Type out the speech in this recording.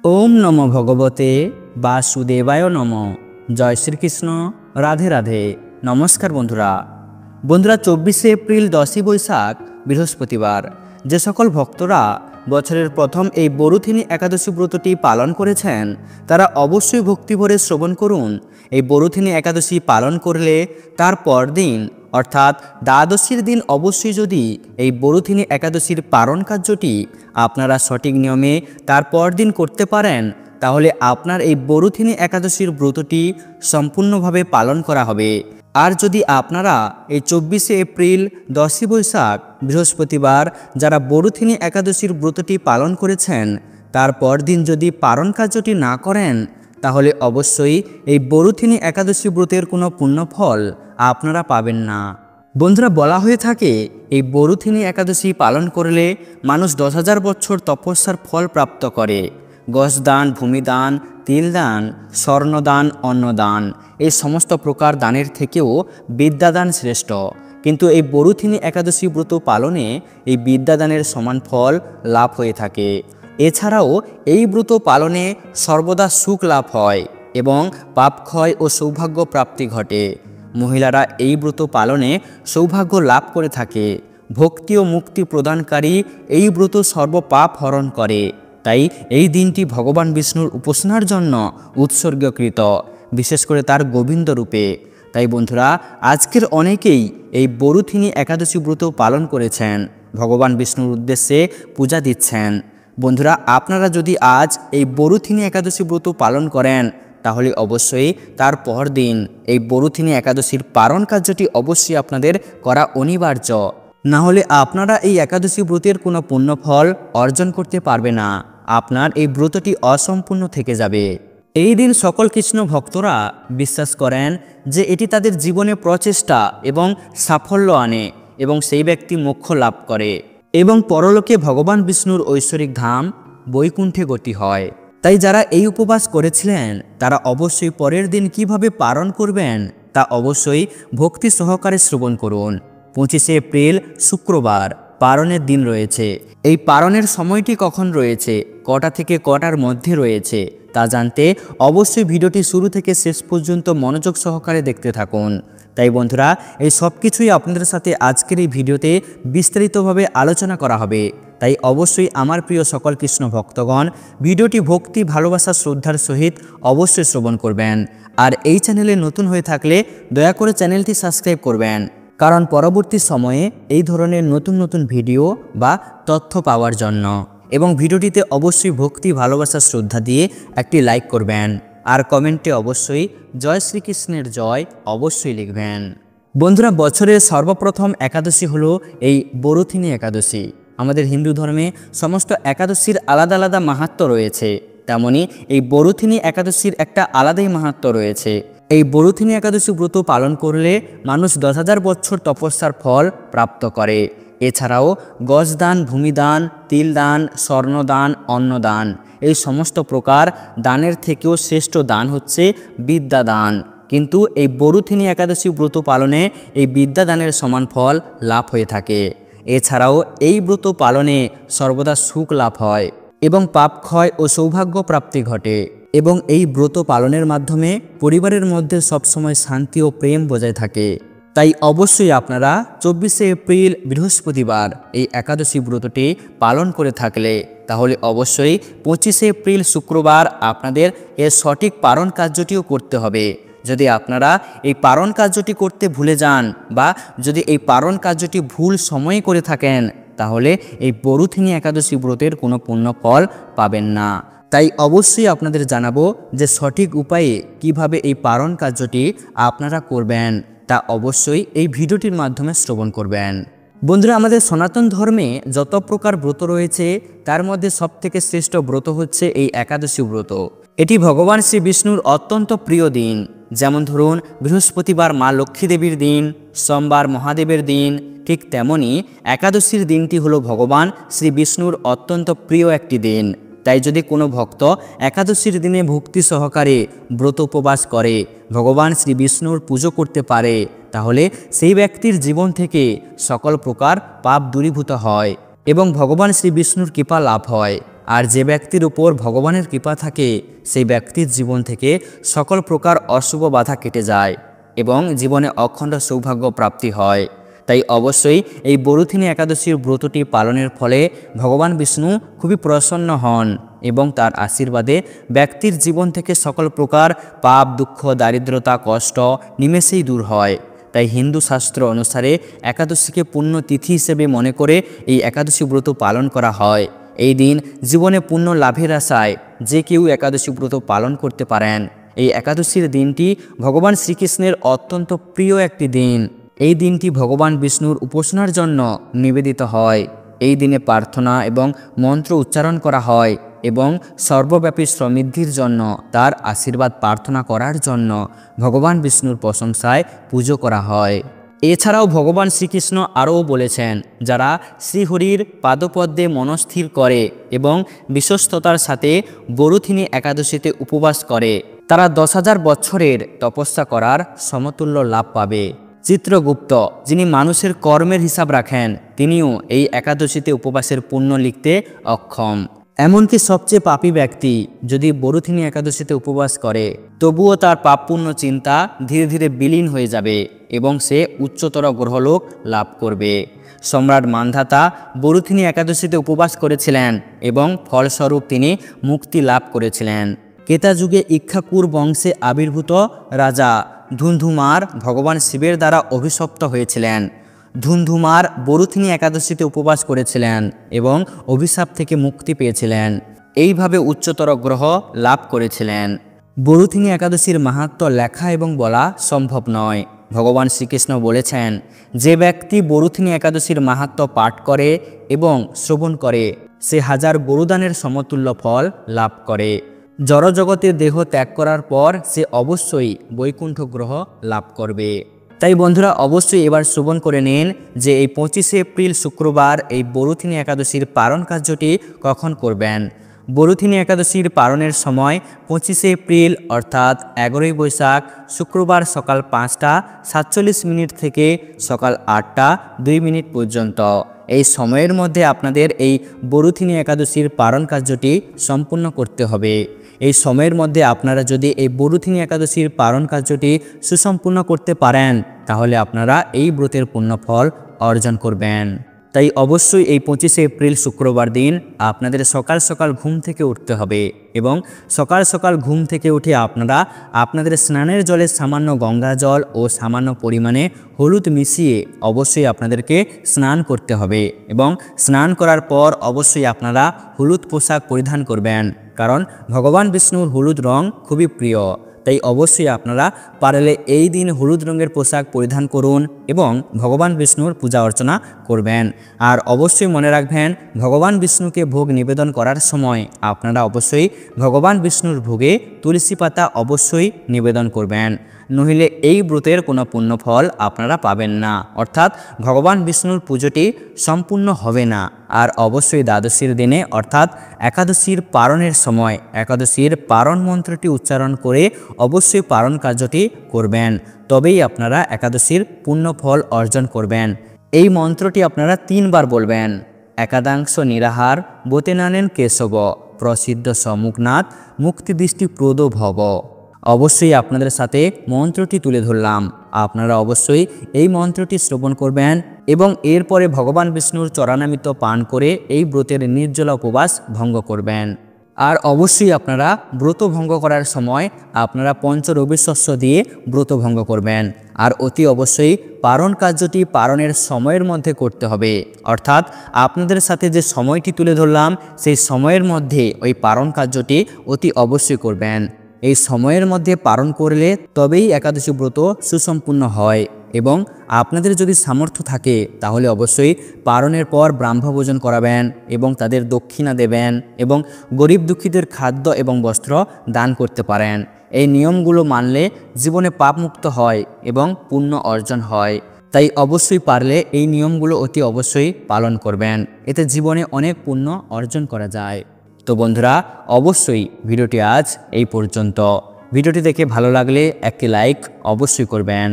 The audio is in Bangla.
ओम नमो भगवते वासुदेवाय नम। जय श्रीकृष्ण। राधे राधे। नमस्कार बंधुरा। 24 एप्रिल 10 बैशाख बृहस्पतिवार जे सकल भक्तरा বছরের প্রথম এই বরুথিনী একাদশী ব্রতটি পালন করেছেন তারা অবশ্যই ভক্তিভরে শ্রবণ করুন। এই বরুথিনী একাদশী পালন করলে তার পরদিন অর্থাৎ দ্বাদশীর দিন অবশ্যই যদি এই বরুথিনী একাদশীর পালন কার্যটি আপনারা সঠিক নিয়মে তার পরদিন করতে পারেন তাহলে আপনার এই বরুথিনী একাদশীর ব্রতটি সম্পূর্ণভাবে পালন করা হবে। আর যদি আপনারা এই 24 এপ্রিল 10 বৈশাখ বৃহস্পতিবার যারা বরুথিনী একাদশীর ব্রতটি পালন করেছেন তারপর দিন যদি পালন কার্যটি না করেন তাহলে অবশ্যই এই বরুথিনী একাদশী ব্রতের কোনো পুণ্যফল আপনারা পাবেন না। বন্ধুরা, বলা হয়ে থাকে এই বরুথিনী একাদশী পালন করলে মানুষ 10,000 বছর তপস্যার ফল প্রাপ্ত করে। গজদান, ভূমিদান, তিলদান, স্বর্ণদান, অন্নদান এই সমস্ত প্রকার দানের থেকেও বিদ্যাদান শ্রেষ্ঠ। কিন্তু এই বরুথিনী একাদশী ব্রত পালনে এই বিদ্যাদানের সমান ফল লাভ হয়ে থাকে। এছাড়াও এই ব্রত পালনে সর্বদা সুখ লাভ হয় এবং পাপ ক্ষয় ও সৌভাগ্য প্রাপ্তি ঘটে। মহিলারা এই ব্রত পালনে সৌভাগ্য লাভ করে থাকে। ভক্তি ও মুক্তি প্রদানকারী এই ব্রত সর্বপাপ হরণ করে। তাই এই দিনটি ভগবান বিষ্ণুর উপাসনার জন্য উৎসর্গীকৃত, বিশেষ করে তার গোবিন্দ রূপে। তাই বন্ধুরা, আজকের অনেকেই এই বরুথিনী একাদশী ব্রত পালন করেছেন, ভগবান বিষ্ণুর উদ্দেশ্যে পূজা দিচ্ছেন। বন্ধুরা, আপনারা যদি আজ এই বরুথিনী একাদশী ব্রত পালন করেন তাহলে অবশ্যই তার পর দিন এই বরুথিনী একাদশীর পালন কার্যটি অবশ্যই আপনাদের করা অনিবার্য। না হলে আপনারা এই একাদশী ব্রতের কোনো পুণ্যফল অর্জন করতে পারবে না, আপনার এই ব্রতটি অসম্পূর্ণ থেকে যাবে। এই দিন সকল কৃষ্ণ ভক্তরা বিশ্বাস করেন যে এটি তাদের জীবনে প্রচেষ্টা এবং সাফল্য আনে এবং সেই ব্যক্তি মোক্ষ লাভ করে এবং পরলোকে ভগবান বিষ্ণুর ঐশ্বরিক ধাম বৈকুণ্ঠে গতি হয়। তাই যারা এই উপবাস করেছিলেন তারা অবশ্যই পরের দিন কিভাবে পালন করবেন তা অবশ্যই ভক্তি সহকারে শ্রবণ করুন। 25 এপ্রিল শুক্রবার পালনের দিন রয়েছে। এই পালনের সময়টি কখন রয়েছে, কটা থেকে কটার মধ্যে রয়েছে তা জানতে অবশ্যই ভিডিওটি শুরু থেকে শেষ পর্যন্ত মনোযোগ সহকারে দেখতে থাকুন। তাই বন্ধুরা, এই সব কিছুই আপনাদের সাথে আজকের এই ভিডিওতে বিস্তারিতভাবে আলোচনা করা হবে। তাই অবশ্যই আমার প্রিয় সকল কৃষ্ণ ভক্তগণ ভিডিওটি ভক্তি, ভালোবাসা, শ্রদ্ধার সহিত অবশ্যই শ্রবণ করবেন। আর এই চ্যানেলে নতুন হয়ে থাকলে দয়া করে চ্যানেলটি সাবস্ক্রাইব করবেন, কারণ পরবর্তী সময়ে এই ধরনের নতুন নতুন ভিডিও বা তথ্য পাওয়ার জন্য। এবং ভিডিওটিতে অবশ্যই ভক্তি, ভালোবাসা, শ্রদ্ধা দিয়ে একটি লাইক করবেন আর কমেন্টে অবশ্যই জয় শ্রীকৃষ্ণের জয় অবশ্যই লিখবেন। বন্ধুরা, বছরের সর্বপ্রথম একাদশী হলো এই বরুথিনী একাদশী। আমাদের হিন্দু ধর্মে সমস্ত একাদশীর আলাদা আলাদা মাহাত্ম্য রয়েছে, তেমনি এই বরুথিনী একাদশীর একটা আলাদাই মাহাত্ম্য রয়েছে। এই বরুথিনী একাদশী ব্রত পালন করলে মানুষ 10,000 বছর তপস্যার ফল প্রাপ্ত করে। এছাড়াও গজদান, ভূমিদান, তিলদান, স্বর্ণদান, অন্নদান এই সমস্ত প্রকার দানের থেকেও শ্রেষ্ঠ দান হচ্ছে বিদ্যাদান। কিন্তু এই বরুথিনী একাদশী ব্রত পালনে এই বিদ্যাদানের সমান ফল লাভ হয়ে থাকে। এছাড়াও এই ব্রত পালনে সর্বদা সুখ লাভ হয় এবং পাপ ক্ষয় ও সৌভাগ্য প্রাপ্তি ঘটে এবং এই ব্রত পালনের মাধ্যমে পরিবারের মধ্যে সবসময় শান্তি ও প্রেম বজায় থাকে। তাই অবশ্যই আপনারা 24 এপ্রিল বৃহস্পতিবার এই একাদশী ব্রতটি পালন করে থাকলে তাহলে অবশ্যই 25 এপ্রিল শুক্রবার আপনাদের এর সঠিক পালন কার্যটিও করতে হবে। যদি আপনারা এই পালন কার্যটি করতে ভুলে যান বা যদি এই পালন কার্যটি ভুল সময়ে করে থাকেন তাহলে এই বরুথিনী একাদশী ব্রতের কোনো পুণ্যফল পাবেন না। তাই অবশ্যই আপনাদের জানাবো যে সঠিক উপায়ে কিভাবে এই পালন কার্যটি আপনারা করবেন তা অবশ্যই এই ভিডিওটির মাধ্যমে শ্রবণ করবেন। বন্ধুরা, আমাদের সনাতন ধর্মে যত প্রকার ব্রত রয়েছে তার মধ্যে সবথেকে শ্রেষ্ঠ ব্রত হচ্ছে এই একাদশী ব্রত। এটি ভগবান শ্রী বিষ্ণুর অত্যন্ত প্রিয় দিন। যেমন ধরুন, বৃহস্পতিবার মা লক্ষ্মী দেবীর দিন, সোমবার মহাদেবের দিন, ঠিক তেমনি একাদশীর দিনটি হলো ভগবান শ্রী বিষ্ণুর অত্যন্ত প্রিয় একটি দিন। তাই যদি কোনো ভক্ত একাদশীর দিনে ভক্তি সহকারে ব্রত উপবাস করে, ভগবান শ্রী বিষ্ণুর পুজো করতে পারে, তাহলে সেই ব্যক্তির জীবন থেকে সকল প্রকার পাপ দূরীভূত হয় এবং ভগবান শ্রী বিষ্ণুর কৃপা লাভ হয়। আর যে ব্যক্তির উপর ভগবানের কৃপা থাকে সেই ব্যক্তির জীবন থেকে সকল প্রকার অশুভ বাধা কেটে যায় এবং জীবনে অখণ্ড সৌভাগ্য প্রাপ্তি হয়। তাই অবশ্যই এই বরুথিনী একাদশীর ব্রতটি পালনের ফলে ভগবান বিষ্ণু খুবই প্রসন্ন হন এবং তার আশীর্বাদে ব্যক্তির জীবন থেকে সকল প্রকার পাপ, দুঃখ, দারিদ্রতা, কষ্ট নিমেষেই দূর হয়। তাই হিন্দু শাস্ত্র অনুসারে একাদশীকে পুণ্য তিথি হিসেবে মনে করে এই একাদশী ব্রত পালন করা হয়। এই দিন জীবনে পুণ্য লাভের আশায় যে কেউ একাদশী ব্রত পালন করতে পারেন। এই একাদশীর দিনটি ভগবান শ্রীকৃষ্ণের অত্যন্ত প্রিয় একটি দিন। এই দিনটি ভগবান বিষ্ণুর উপাসনার জন্য নিবেদিত হয়। এই দিনে প্রার্থনা এবং মন্ত্র উচ্চারণ করা হয় এবং সর্বব্যাপী সমৃদ্ধির জন্য তার আশীর্বাদ প্রার্থনা করার জন্য ভগবান বিষ্ণুর প্রশংসায় পুজো করা হয়। এছাড়াও ভগবান শ্রীকৃষ্ণ আরও বলেছেন, যারা শ্রীহরির পাদপদ্মে মনস্থির করে এবং বিশ্বস্ততার সাথে বরুথিনী একাদশীতে উপবাস করে তারা 10,000 বছরের তপস্যা করার সমতুল্য লাভ পাবে। চিত্রগুপ্ত, যিনি মানুষের কর্মের হিসাব রাখেন, তিনিও এই একাদশীতে উপবাসের পুণ্য লিখতে অক্ষম। এমনকি সবচেয়ে পাপী ব্যক্তি যদি বরুথিনী একাদশীতে উপবাস করে তবুও তার পাপ পুণ্য চিন্তা ধীরে ধীরে বিলীন হয়ে যাবে এবং সে উচ্চতর গ্রহলোক লাভ করবে। সম্রাট মান্ধাতা বরুথিনী একাদশীতে উপবাস করেছিলেন এবং ফলস্বরূপ তিনি মুক্তি লাভ করেছিলেন। কেতা যুগে ইক্ষ্বাকুর বংশে আবির্ভূত রাজা ধুন্ধুমার ভগবান শিবের দ্বারা অভিশপ্ত হয়েছিলেন। ধুন্ধুমার বরুথিনী একাদশীতে উপবাস করেছিলেন এবং অভিশাপ থেকে মুক্তি পেয়েছিলেন। এইভাবে উচ্চতর গ্রহ লাভ করেছিলেন। বরুথিনী একাদশীর মাহাত্ম্য লেখা এবং বলা সম্ভব নয়। ভগবান শ্রীকৃষ্ণ বলেছেন, যে ব্যক্তি বরুথিনী একাদশীর মাহাত্ম্য পাঠ করে এবং শ্রবণ করে সে 1000 গরুদানের সমতুল্য ফল লাভ করে। জড়জগতের দেহ ত্যাগ করার পর সে অবশ্যই বৈকুণ্ঠ গ্রহ লাভ করবে। তাই বন্ধুরা, অবশ্যই এবার শ্রবণ করে নিন যে এই 25শে এপ্রিল শুক্রবার এই বরুথিনী একাদশীর পারণ কার্যটি কখন করবেন। বরুথিনী একাদশীর পারণের সময় 25শে এপ্রিল অর্থাৎ 11ই বৈশাখ শুক্রবার সকাল 5টা 47 থেকে সকাল 8টা 2 পর্যন্ত। এই সময়ের মধ্যে আপনাদের এই বরুথিনী একাদশীর পারণ কার্যটি সম্পূর্ণ করতে হবে। এই সময়ের মধ্যে আপনারা যদি এই বরুথিনী একাদশীর পারণ কার্যটি সুসম্পূর্ণ করতে পারেন তাহলে আপনারা এই ব্রতের পুণ্যফল অর্জন করবেন। তাই অবশ্যই এই 25শে এপ্রিল শুক্রবার দিন আপনাদের সকাল সকাল ঘুম থেকে উঠতে হবে এবং সকাল সকাল ঘুম থেকে উঠে আপনারা আপনাদের স্নানের জলে সামান্য গঙ্গা জল ও সামান্য পরিমাণে হলুদ মিশিয়ে অবশ্যই আপনাদেরকে স্নান করতে হবে এবং স্নান করার পর অবশ্যই আপনারা হলুদ পোশাক পরিধান করবেন, কারণ ভগবান বিষ্ণুর হলুদ রং খুবই প্রিয়। তাই অবশ্যই আপনারা পারলে এই দিন হলুদ রঙের পোশাক পরিধান করুন এবং ভগবান বিষ্ণুর পূজা অর্চনা করবেন। আর অবশ্যই মনে রাখবেন, ভগবান বিষ্ণুকে ভোগ নিবেদন করার সময় আপনারা অবশ্যই ভগবান বিষ্ণুর ভোগে তুলসী পাতা অবশ্যই নিবেদন করবেন, নহিলে এই ব্রতের কোনো পুণ্যফল আপনারা পাবেন না, অর্থাৎ ভগবান বিষ্ণুর পুজোটি সম্পূর্ণ হবে না। আর অবশ্যই দ্বাদশীর দিনে অর্থাৎ একাদশীর পারণের সময় একাদশীর পারণ মন্ত্রটি উচ্চারণ করে অবশ্যই পারণ কার্যটি করবেন, তবেই আপনারা একাদশীর পুণ্যফল অর্জন করবেন। এই মন্ত্রটি আপনারা 3 বার বলবেন। একাদাংশ নিরাহার বতেনানেন কেশব প্রসিদ্ধ সমুখনাথ মুক্তিদৃষ্টি প্রদ ভব। অবশ্যই আপনাদের সাথে মন্ত্রটি তুলে ধরলাম, আপনারা অবশ্যই এই মন্ত্রটি শ্রবণ করবেন এবং এরপরে ভগবান বিষ্ণুর চরণামৃত পান করে এই ব্রতের নির্জলা উপবাস ভঙ্গ করবেন। আর অবশ্যই আপনারা ব্রত ভঙ্গ করার সময় আপনারা পঞ্চরবি শস্য দিয়ে ব্রত ভঙ্গ করবেন। আর অতি অবশ্যই পারণ কার্যটি পারণের সময়ের মধ্যে করতে হবে, অর্থাৎ আপনাদের সাথে যে সময়টি তুলে ধরলাম সেই সময়ের মধ্যে ওই পারণ কার্যটি অতি অবশ্যই করবেন। এই সময়ের মধ্যে পারণ করলে তবেই একাদশী ব্রত সুসম্পূর্ণ হয়। এবং আপনাদের যদি সামর্থ্য থাকে তাহলে অবশ্যই পারণের পর ব্রাহ্মভোজন করাবেন এবং তাদের দক্ষিণা দেবেন এবং গরিব দুঃখীদের খাদ্য এবং বস্ত্র দান করতে পারেন। এই নিয়মগুলো মানলে জীবনে পাপমুক্ত হয় এবং পুণ্য অর্জন হয়। তাই অবশ্যই পারলে এই নিয়মগুলো অতি অবশ্যই পালন করবেন, এতে জীবনে অনেক পুণ্য অর্জন করা যায়। তো বন্ধুরা, অবশ্যই ভিডিওটি আজ এই পর্যন্ত। ভিডিওটি দেখে ভালো লাগলে একটি লাইক অবশ্যই করবেন।